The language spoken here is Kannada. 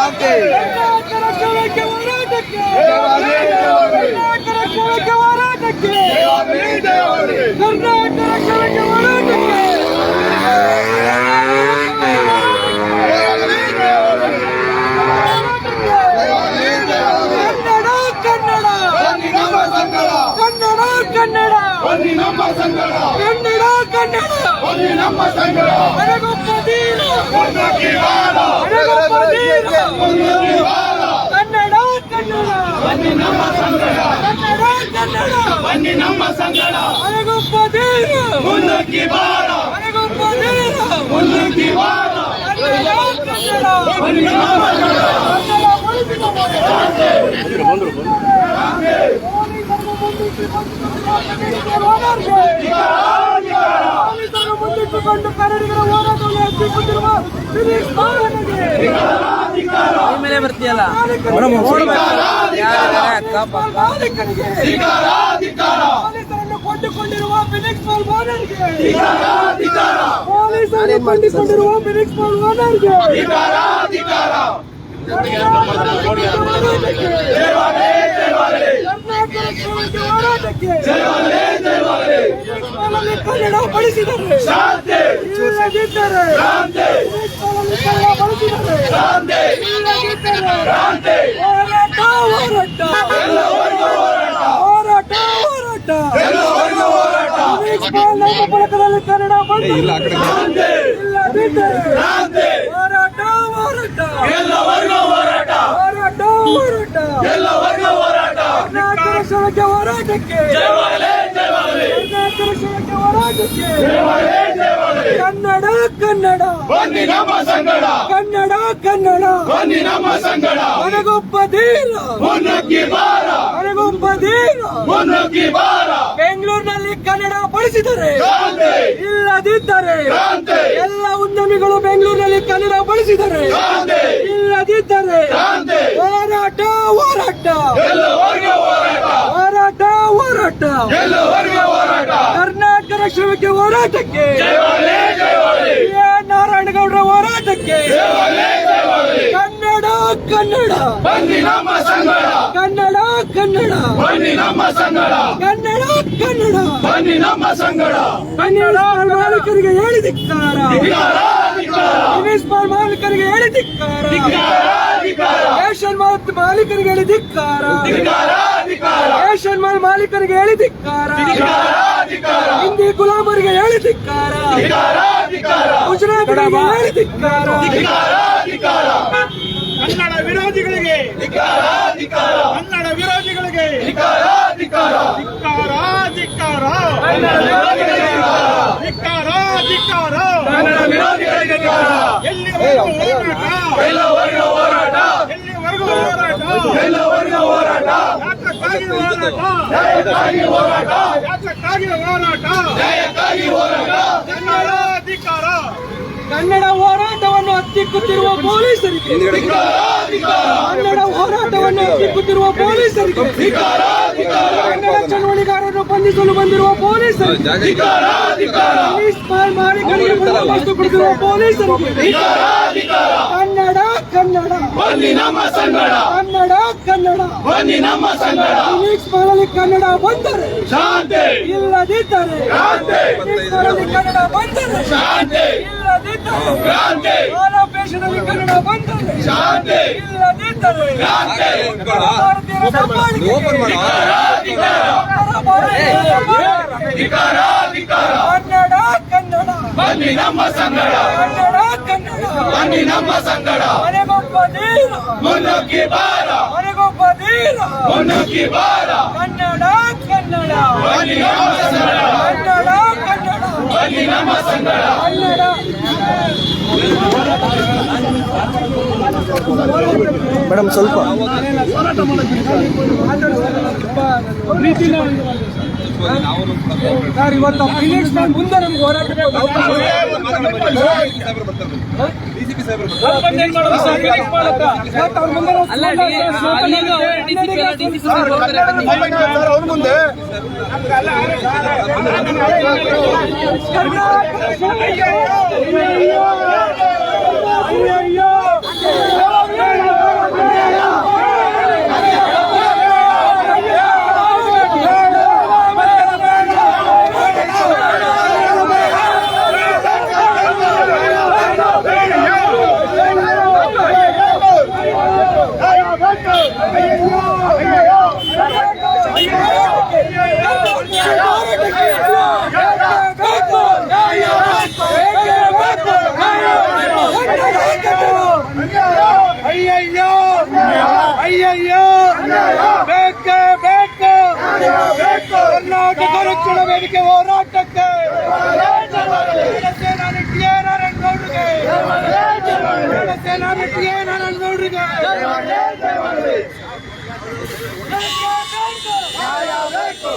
ಶಾಂತಿ. ನಮ್ಮ ಸಂಗಡ ಕನ್ನಡ ಕನ್ನಡ ನಮ್ಮ ಸಂಗಡ ಕನ್ನಡ ಕನ್ನಡ ನಮ್ಮ ಸಂಗಡ ಕನ್ನಡ ಬನ್ನಿ ನಮ್ಮ ಸಂಗಡ ಮುನ್ನುಗ್ಗಿ ಬಾರ ಮುನ್ನುಗ್ಗಿ ಬಾರ ಬನ್ನಿ ನಮ್ಮ ಮುಂದಿಟ್ಟುಕೊಂಡು ಕನ್ನಡಿಗರ ಹೋರಾಟವನ್ನು ಎತ್ತಿಕೊಂಡಿರುವ ಮೇಲೆ ಬರ್ತೀಯಲ್ಲ ಪೊಲೀಸರನ್ನು ಕೊಂಡುಕೊಂಡಿರುವ ಫಿನಿಕ್ಸ್ ಮಾಲ್ ಓನರ್ಗೆ ಪೊಲೀಸರನ್ನು ಕೊಂಡುಕೊಂಡಿರುವ ಫಿನಿಕ್ಸ್ ಮಾಲ್ ಓನರ್ಗೆ ಕನ್ನಡ ಬಳಸಿದರೆ ಫಲಕದಲ್ಲಿ ಕನ್ನಡ ಹೋರಾಟ ಹೋರಾಟ ಕರ್ನಾಟಕ ಹೋರಾಟಕ್ಕೆ ಕನ್ನಡ ಕನ್ನಡ ಬನ್ನಿ ನಮ್ಮ ಸಂಗಡ ಕನ್ನಡ ಕನ್ನಡ ಬನ್ನಿ ನಮ್ಮ ಸಂಗಡ ನನಗೊಬ್ಬ ಧೀರ ಮುನ್ನುಗ್ಗಿ ಬಾರ ನನಗೊಬ್ಬ ಧೀರ ಮುನ್ನುಗ್ಗಿ ಬಾರ ಬೆಂಗಳೂರಿನಲ್ಲಿ ಕನ್ನಡ ಬಳಸಿದರೆ ಕ್ರಾಂತಿ ಇಲ್ಲದಿದ್ದರೆ ಕ್ರಾಂತಿ ಎಲ್ಲ ಉದ್ಯಮಿಗಳು ಬೆಂಗಳೂರಿನಲ್ಲಿ ಕನ್ನಡ ಬಳಸಿದರೆ ಕ್ರಾಂತಿ ಇಲ್ಲದಿದ್ದರೆ ಕ್ರಾಂತಿ ಹೋರಾಟ ಹೋರಾಟ ಎಲ್ಲವರೆಗೂ ಹೋರಾಟ ಹೋರಾಟ ಹೋರಾಟ ಎಲ್ಲವರೆಗೂ ಹೋರಾಟ ಕರ್ನಾಟಕ ರಕ್ಷಣೆ ಹೋರಾಟಕ್ಕೆ ಜಯವಾಗಲಿ ಜಯವಾಗಲಿ ನಾರಾಯಣಗೌಡರ ಹೋರಾಟಕ್ಕೆ ಜಯವಾಗಲಿ ಜಯವಾಗಲಿ ಕನ್ನಡ ಕನ್ನಡ ಬನ್ನಿ ನಮ್ಮ ಸಂಗಡ ಕನ್ನಡ ಕನ್ನಡ ಬನ್ನಿ ನಮ್ಮ ಸಂಗಡ ಕನ್ನಡ ಕನ್ನಡ ಬನ್ನಿ ನಮ್ಮ ಸಂಗಡ ಕನ್ನಡ ಮಾಲೀಕರಿಗೆ ಹೇಳಿ ಧಿಕ್ಕಾರ ಧಿಕ್ಕಾರ ಧಿಕ್ಕಾರ ಫಿನಿಕ್ಸ್ ಮಾಲ್ ಮಾಲೀಕರಿಗೆ ಹೇಳಿ ಧಿಕ್ಕಾರ ಧಿಕ್ಕಾರ ಏಷ್ಯನ್ ಮಾಲ್ ಮಾಲೀಕರಿಗೆ ಹೇಳಿ ಧಿಕ್ಕಾರ ಧಿಕ್ಕಾರ ಧಿಕ್ಕಾರ ಏಷ್ಯನ್ ಮಾಲ್ ಮಾಲೀಕರಿಗೆ ಹೇಳಿ ಧಿಕ್ಕಾರ ಧಿಕ್ಕಾರ ಹಿಂದಿ ಗುಲಾಮರಿಗೆ ಹೇಳಿ ಧಿಕ್ಕಾರ ಧಿಕ್ಕಾರ ಧಿಕ್ಕಾರ ಗುಜರಾತ್ಗೆ ಹೇಳಿ ಧಿಕ್ಕಾರ ಧಿಕ್ಕಾರ ಧಿಕ್ಕಾರ ಕನ್ನಡ ವಿರೋಧಿಗಳಿಗೆ ಧಿಕ್ಕಾರ ಧಿಕ್ಕಾರ ಕನ್ನಡ ವಿರೋಧಿಗಳಿಗೆ ಧಿಕ್ಕಾರ ಧಿಕ್ಕಾರ ಧಿಕ್ಕಾರ ಧಿಕ್ಕಾರ ಕನ್ನಡ ವಿರೋಧಿಗಳಿಗೆ ಧಿಕ್ಕಾರ ಧಿಕ್ಕಾರ ಕನ್ನಡ ವಿರೋಧಿಗಳಿಗೆ ಧಿಕ್ಕಾರ ಎಲ್ಲಿವರೆಗೂ ಹೋರಾಟ ಎಲ್ಲವರೆಗೂ ಹೋರಾಟ ಎಲ್ಲಿವರೆಗೂ ಹೋರಾಟ ಎಲ್ಲವರೆಗೂ ಹೋರಾಟ ಯಾತಕ್ಕಾಗಿ ಹೋರಾಟ ನ್ಯಾಯಕ್ಕಾಗಿ ಹೋರಾಟ ಯಾತಕ್ಕಾಗಿ ಹೋರಾಟ ನ್ಯಾಯಕ್ಕಾಗಿ ಹೋರಾಟ ಕನ್ನಡ ಧಿಕ್ಕಾರ ಕನ್ನಡ ಹೋರಾಟವನ್ನು ಹತ್ತಿಕ್ಕುತ್ತಿರುವ ಪೊಲೀಸರಿಗೆ ಧಿಕ್ಕಾರ ಧಿಕ್ಕಾರ ಕನ್ನಡ ಹೋರಾಟವನ್ನು ಹತ್ತಿಕ್ಕುತ್ತಿರುವ ಪೊಲೀಸರಿಗೆ ಧಿಕ್ಕಾರ ಧಿಕ್ಕಾರ ಕನ್ನಡ ಚಳವಳಿಗಾರರನ್ನು ಬಂಧಿಸಲು ಬಂದಿರುವ ಪೊಲೀಸರಿಗೆ ಧಿಕ್ಕಾರ ಧಿಕ್ಕಾರ ಫಿನಿಕ್ಸ್ ಮಾಲ್ ಮಾಲೀಕರಿಗೆ ಬಂದೋಬಸ್ತು ಕೊಡುತ್ತಿರುವ ಪೊಲೀಸರಿಗೆ ಧಿಕ್ಕಾರ ಧಿಕ್ಕಾರ ಕನ್ನಡ ಕನ್ನಡ ಬನ್ನಿ ನಮ್ಮ ಸಂಗಡ ಕನ್ನಡ ಕನ್ನಡ ಬನ್ನಿ ನಮ್ಮ ಸಂಗಡ ಫಿನಿಕ್ಸ್ ಮಾಲಲ್ಲಿ ಕನ್ನಡ ಬಂದರೆ ಶಾಂತಿ ಇಲ್ಲದಿದ್ದರೆ ಕ್ರಾಂತಿ ಫಿನಿಕ್ಸ್ ಮಾಲಲ್ಲಿ ಕನ್ನಡ ಬಂದರೆ ಶಾಂತಿ ಇಲ್ಲದಿದ್ದರೆ ಕ್ರಾಂತಿ ಆರೋಪೇಶನಲ್ಲಿ ಕನ್ನಡ ಬಂದರೆ ಶಾಂತಿ ಇಲ್ಲದಿದ್ದರೆ ಕ್ರಾಂತಿ ಭಾರತೀಯರ ದಬ್ಬಾಳಿಕೆ ಧಿಕ್ಕಾರ ಧಿಕ್ಕಾರ ಕನ್ನಡ ಕನ್ನಡ ಬನ್ನಿ ನಮ್ಮ ಸಂಗಡ ಕನ್ನಡ ಕನ್ನಡ ಬನ್ನಿ ನಮ್ಮ ಸಂಗಡ ಮನೆಗೊಬ್ಬ ಧೀರ ಮುನ್ನುಗ್ಗಿ ಬಾರ ಮನೆಗೊಬ್ಬ ಧೀರ ಮುನ್ನುಗ್ಗಿ ಬಾರ ಕನ್ನಡ ಕನ್ನಡ ಬನ್ನಿ ನಮ್ಮ ಸಂಗಡ ಕನ್ನಡ ಕನ್ನಡ ಬನ್ನಿ ನಮ್ಮ ಸಂಗಡ ಕನ್ನಡ ಮೇಡಮ್ ಸ್ವಲ್ಪ ಸರ್ ಇವತ್ತು ಫಿನಿಕ್ಸ್ ಮಾಲ್ ಮುಂದೆ ನಮ್ಗೆ ಹೋರಾಟಕ್ಕೆ ಅಯ್ಯೋ ಅನ್ಯಾಯ ಬೇಕೇ ಬೇಕು ಕರ್ನಾಟಕ ರಕ್ಷಣಾ ವೇದಿಕೆ ಹೋರಾಟಕ್ಕೆ ಸೇನಾನಿ ಟಿ.ಎ. ನಾರಾಯಣಗೌಡರಿಗೆ ಸೇನಾನಿ ಟಿ.ಎ. ನಾರಾಯಣಗೌಡರಿಗೆ ಬೇಕು